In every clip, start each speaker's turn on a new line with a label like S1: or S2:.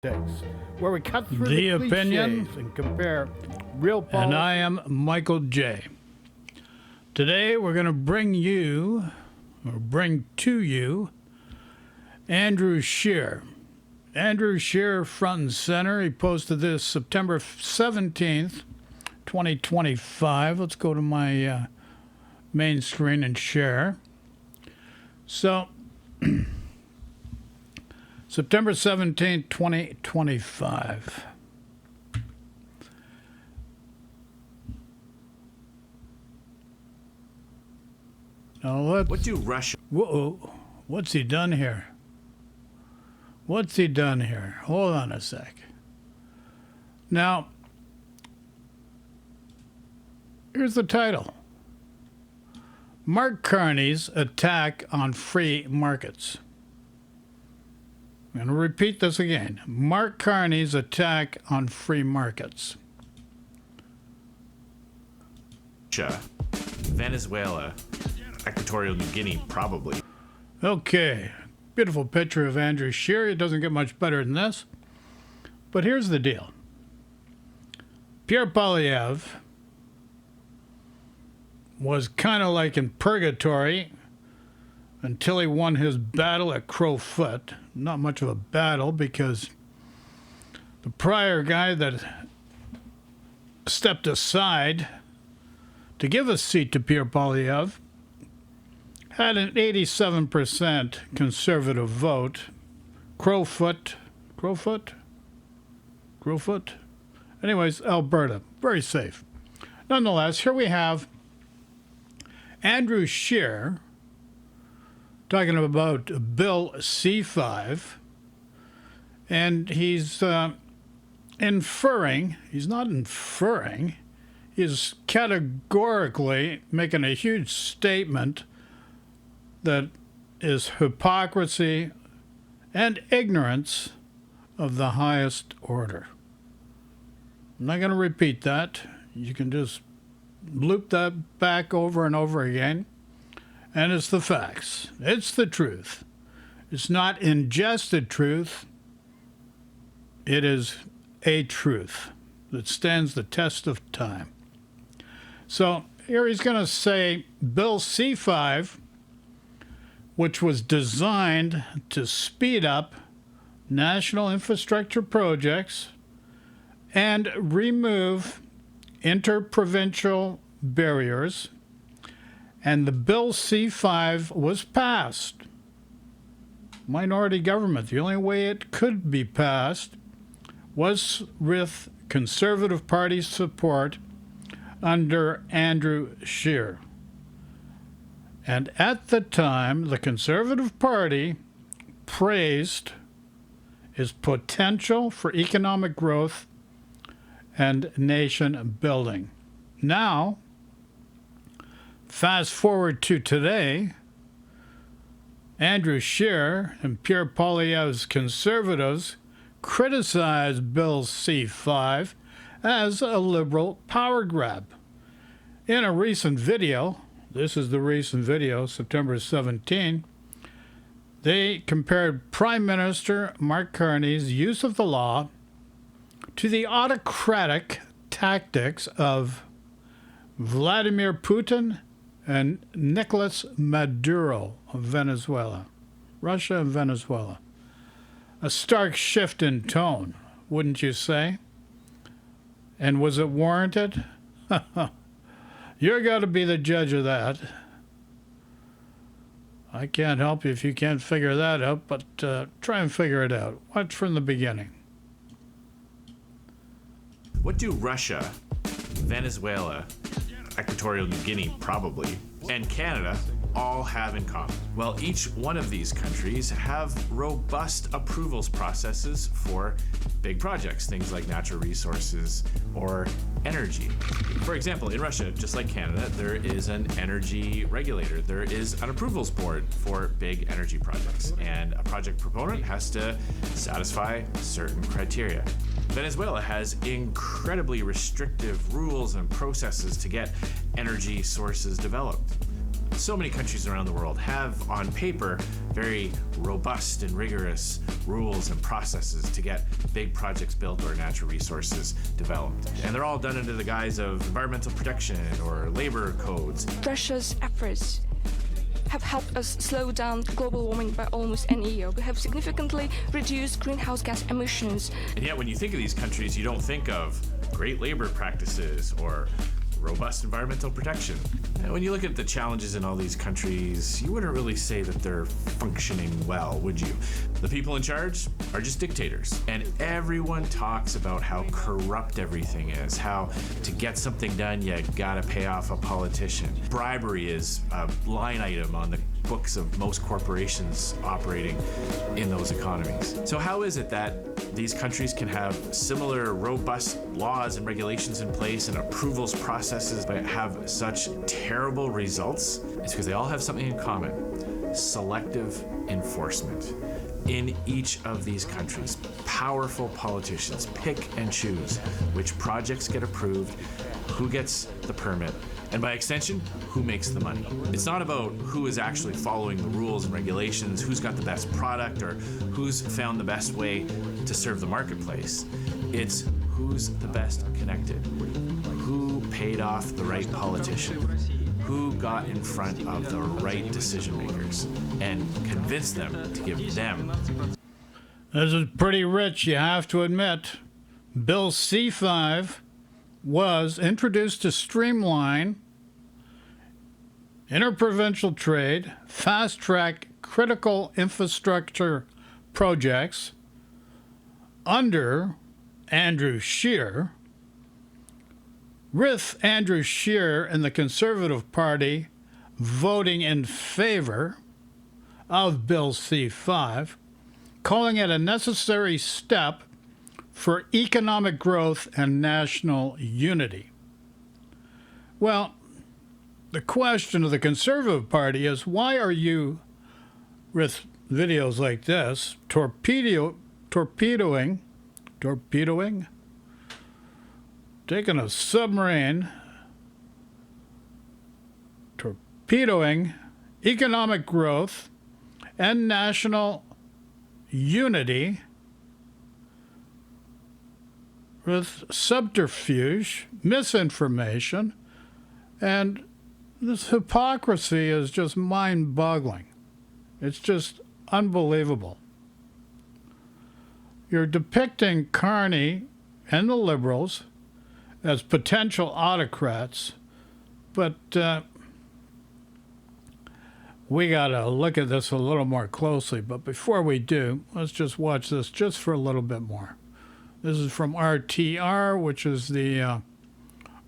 S1: where we cut through
S2: the
S1: the
S2: opinion
S1: cliches and compare real politics.
S2: And I am Michael J. Today we're going to bring to you Andrew Scheer. Andrew Scheer, front and center. He posted this September 17th, 2025. Let's go to my main screen and share. So, September 17th, 2025. Now
S3: what do Russia...
S2: Whoa, what's he done here? What's he done here? Hold on a sec. Now, here's the title. Mark Carney's attack on free markets. I'm going to repeat this again. Mark Carney's attack on free markets.
S3: Russia, Venezuela, Equatorial Guinea, probably.
S2: Okay, beautiful picture of Andrew Scheer. It doesn't get much better than this. But here's the deal. Pierre Poilievre was kind of like in purgatory until he won his battle at Crowfoot. Not much of a battle because the prior guy that stepped aside to give a seat to Pierre Poilievre had an 87% conservative vote. Crowfoot. Anyways, Alberta, very safe. Nonetheless, here we have Andrew Scheer talking about Bill C-5, and he's inferring, he's not inferring, he's categorically making a huge statement that is hypocrisy and ignorance of the highest order. I'm not going to repeat that. You can just loop that back over and over again. And it's the facts. It's the truth. It's not ingested truth. It is a truth that stands the test of time. So here he's going to say Bill C-5, which was designed to speed up national infrastructure projects and remove interprovincial barriers, and the Bill C-5 was passed. Minority government. The only way it could be passed was with Conservative Party support under Andrew Scheer. And at the time, the Conservative Party praised his potential for economic growth and nation building. Now, fast forward to today, Andrew Scheer and Pierre Poilievre's Conservatives criticized Bill C-5 as a liberal power grab. In a recent video, this is the recent video, September 17, they compared Prime Minister Mark Carney's use of the law to the autocratic tactics of Vladimir Putin and Nicolas Maduro of Venezuela, Russia and Venezuela. A stark shift in tone, wouldn't you say? And was it warranted? You're got to be the judge of that. I can't help you if you can't figure that out, but try and figure it out. Watch from the beginning.
S3: What do Russia, Venezuela, Equatorial Guinea, probably, and Canada all have in common? Well, each one of these countries have robust approvals processes for big projects, things like natural resources or energy. For example, in Russia, just like Canada, there is an energy regulator. There is an approvals board for big energy projects, and a project proponent has to satisfy certain criteria. Venezuela has incredibly restrictive rules and processes to get energy sources developed. So many countries around the world have, on paper, very robust and rigorous rules and processes to get big projects built or natural resources developed. And they're all done under the guise of environmental protection or labor codes.
S4: Russia's efforts have helped us slow down global warming by almost an year. We have significantly reduced greenhouse gas emissions.
S3: And yet when you think of these countries, you don't think of great labor practices or robust environmental protection. And when you look at the challenges in all these countries, you wouldn't really say that they're functioning well, would you? The people in charge are just dictators. And everyone talks about how corrupt everything is, how to get something done, you gotta pay off a politician. Bribery is a line item on the books of most corporations operating in those economies. So how is it that these countries can have similar robust laws and regulations in place and approvals processes but have such terrible results? It's because they all have something in common: selective enforcement. In each of these countries, powerful politicians pick and choose which projects get approved, who gets the permit, and by extension, who makes the money. It's not about who is actually following the rules and regulations, who's got the best product, or who's found the best way to serve the marketplace. It's who's the best connected, who paid off the right politician, who got in front of the right decision makers and convinced them to give them.
S2: This is pretty rich, you have to admit. Bill C-5 was introduced to streamline interprovincial trade, fast-track critical infrastructure projects under Andrew Scheer, with Andrew Scheer and the Conservative Party voting in favor of Bill C-5, calling it a necessary step for economic growth and national unity. Well, the question of the Conservative Party is, why are you, with videos like this, torpedoing, taking a submarine, torpedoing economic growth and national unity with subterfuge, misinformation, and this hypocrisy is just mind-boggling. It's just unbelievable. You're depicting Carney and the Liberals as potential autocrats, but we got to look at this a little more closely. But before we do, let's just watch this just for a little bit more. This is from RTR, which is the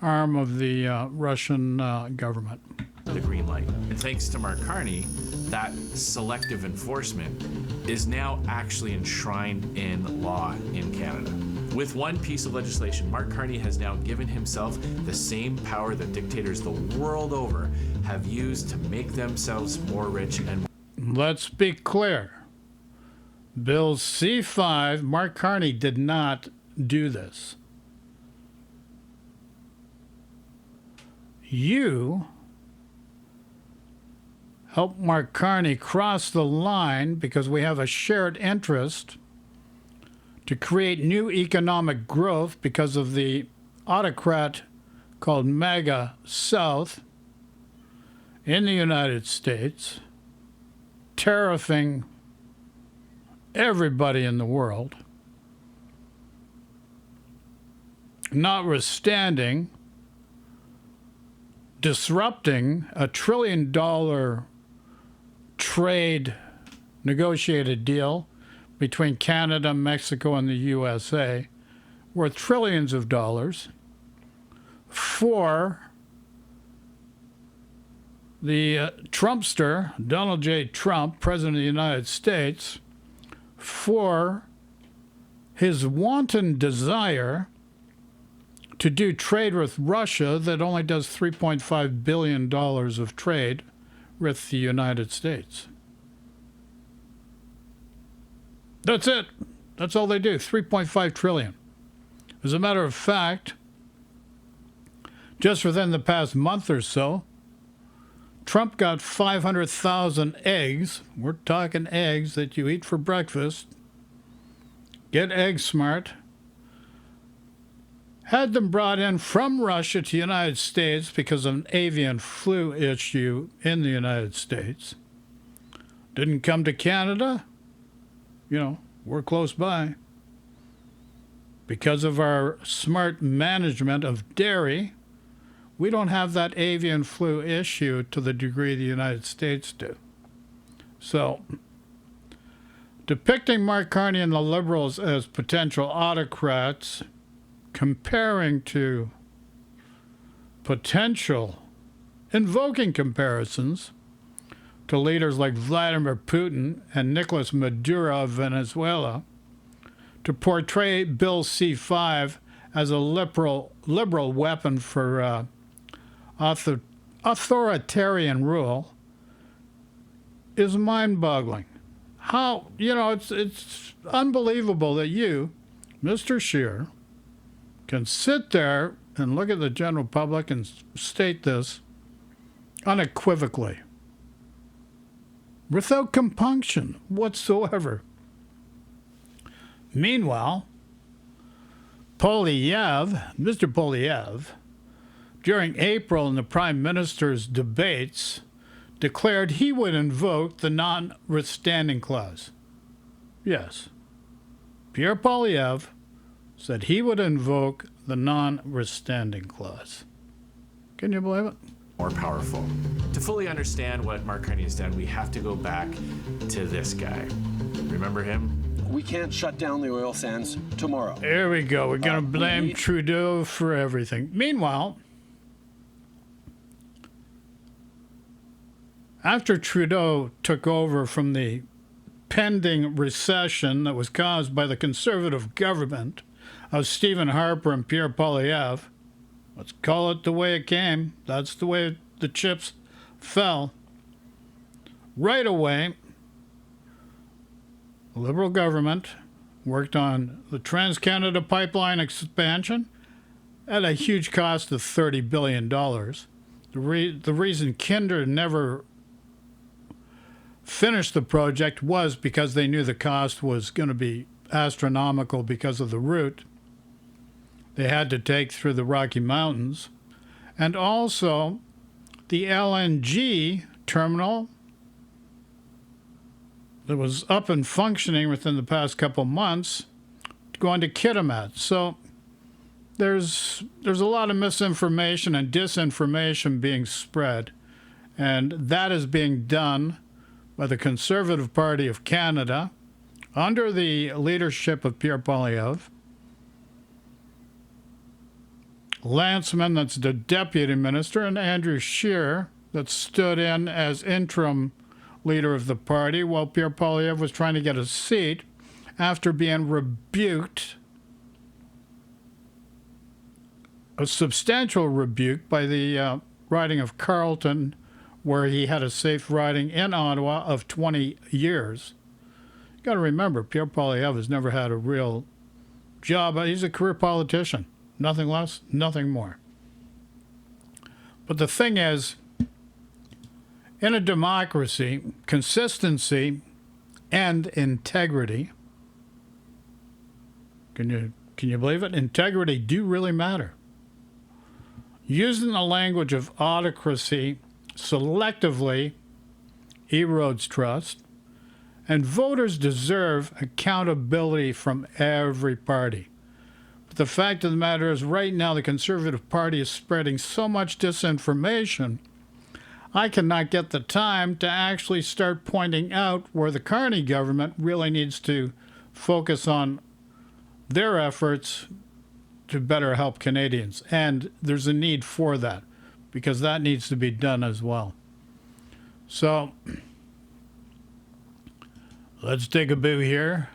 S2: arm of the Russian government.
S3: The green light. And thanks to Mark Carney, that selective enforcement is now actually enshrined in law in Canada. With one piece of legislation, Mark Carney has now given himself the same power that dictators the world over have used to make themselves more rich and...
S2: Let's be clear. Bill C-5, Mark Carney did not do this. You helped Mark Carney cross the line because we have a shared interest to create new economic growth because of the autocrat called MAGA South in the United States, tariffing everybody in the world, notwithstanding disrupting a $1 trillion trade negotiated deal between Canada, Mexico, and the USA, worth trillions of dollars, for the Trumpster, Donald J. Trump, President of the United States, for his wanton desire to do trade with Russia that only does $3.5 billion of trade with the United States. That's it. That's all they do, $3.5 trillion. As a matter of fact, just within the past month or so, Trump got 500,000 eggs. We're talking eggs that you eat for breakfast. Get egg smart. Had them brought in from Russia to the United States because of an avian flu issue in the United States. Didn't come to Canada. You know, we're close by. Because of our smart management of dairy, we don't have that avian flu issue to the degree the United States do. So, depicting Mark Carney and the Liberals as potential autocrats, comparing to potential, invoking comparisons to leaders like Vladimir Putin and Nicolas Maduro of Venezuela, to portray Bill C-5 as a liberal weapon for authoritarian rule is mind-boggling. How, you know, it's unbelievable that you, Mr. Scheer, can sit there and look at the general public and state this unequivocally, without compunction whatsoever. Meanwhile, Mr. Polyev, during April in the Prime Minister's debates, declared he would invoke the non-withstanding clause. Yes, Pierre Polyev said he would invoke the non-withstanding clause. Can you believe it?
S3: More powerful. To fully understand what Mark Carney has done, we have to go back to this guy. Remember him?
S5: We can't shut down the oil sands tomorrow.
S2: There we go. We're going to blame Trudeau for everything. Meanwhile, after Trudeau took over from the pending recession that was caused by the Conservative government of Stephen Harper and Pierre Poilievre, let's call it the way it came. That's the way the chips fell. Right away, the Liberal government worked on the Trans-Canada Pipeline expansion at a huge cost of $30 billion. The reason Kinder never finished the project was because they knew the cost was going to be astronomical because of the route they had to take through the Rocky Mountains. And also the LNG terminal that was up and functioning within the past couple months going to Kitimat. So there's a lot of misinformation and disinformation being spread, and that is being done by the Conservative Party of Canada under the leadership of Pierre Poilievre. Lanceman, that's the deputy minister, and Andrew Scheer, that stood in as interim leader of the party while Pierre Poilievre was trying to get a seat after being rebuked, a substantial rebuke by the riding of Carleton, where he had a safe riding in Ottawa of 20 years. You got to remember, Pierre Poilievre has never had a real job. He's a career politician. Nothing less, nothing more. But the thing is, in a democracy, consistency and integrity, can you believe it? Integrity do really matter. Using the language of autocracy selectively erodes trust, and voters deserve accountability from every party. But the fact of the matter is, right now, the Conservative Party is spreading so much disinformation, I cannot get the time to actually start pointing out where the Carney government really needs to focus on their efforts to better help Canadians. And there's a need for that, because that needs to be done as well. So let's take a boo here.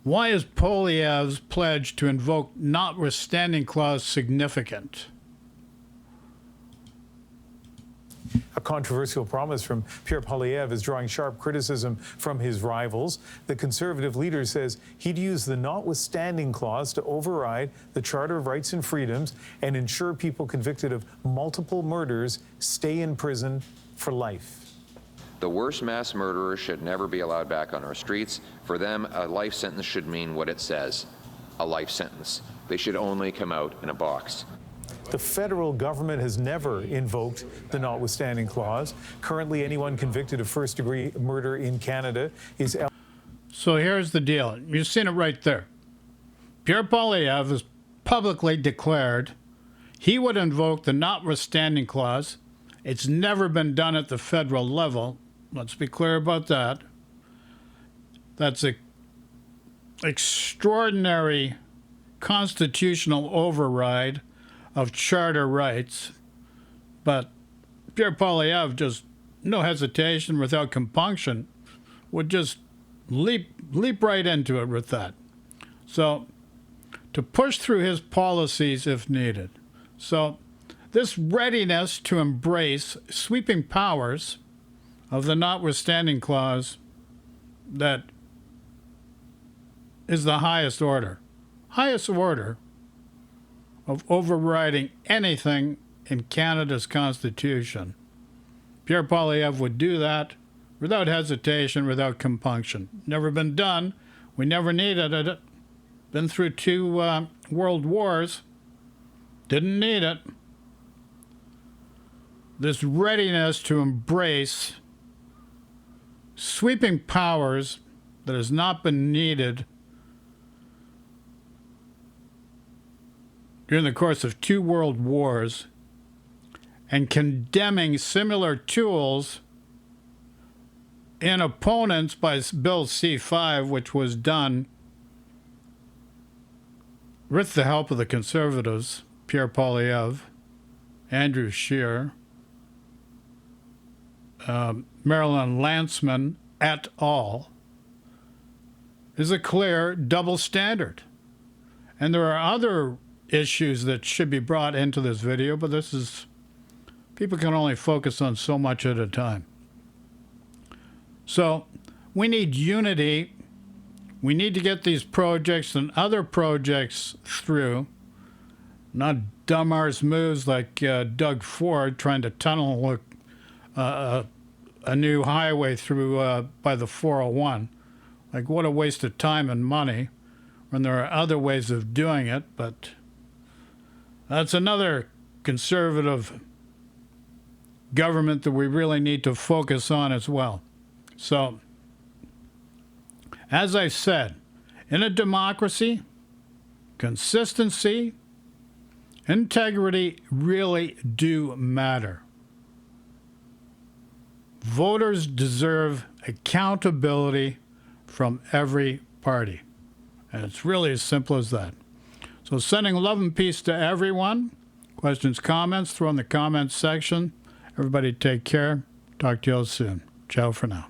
S2: Why is Poilievre's pledge to invoke notwithstanding clause significant?
S6: A controversial promise from Pierre Poilievre is drawing sharp criticism from his rivals. The Conservative leader says he'd use the notwithstanding clause to override the Charter of Rights and Freedoms and ensure people convicted of multiple murders stay in prison for life.
S7: The worst mass murderers should never be allowed back on our streets. For them, a life sentence should mean what it says, a life sentence. They should only come out in a box.
S6: The federal government has never invoked the notwithstanding clause. Currently, anyone convicted of first-degree murder in Canada is...
S2: So here's the deal. You've seen it right there. Pierre Poilievre has publicly declared he would invoke the notwithstanding clause. It's never been done at the federal level. Let's be clear about that. That's an extraordinary constitutional override of charter rights. But Pierre Poilievre, just no hesitation, without compunction, would just leap right into it with that. So to push through his policies if needed. So this readiness to embrace sweeping powers of the notwithstanding clause that is the highest order of overriding anything in Canada's Constitution. Pierre Poilievre would do that without hesitation, without compunction. Never been done. We never needed it. Been through 2 world wars. Didn't need it. This readiness to embrace sweeping powers that has not been needed during the course of 2 world wars, and condemning similar tools in opponents by Bill C-5, which was done with the help of the Conservatives, Pierre Poilievre, Andrew Scheer, Marilyn Lanceman et al., is a clear double standard. And there are other issues that should be brought into this video, but people can only focus on so much at a time. So we need unity. We need to get these projects and other projects through, not dumb-arse moves like Doug Ford trying to tunnel a new highway through by the 401. Like, what a waste of time and money when there are other ways of doing it. But that's another conservative government that we really need to focus on as well. So, as I said, in a democracy, consistency, integrity really do matter. Voters deserve accountability from every party. And it's really as simple as that. So sending love and peace to everyone. Questions, comments, throw in the comments section. Everybody take care. Talk to you all soon. Ciao for now.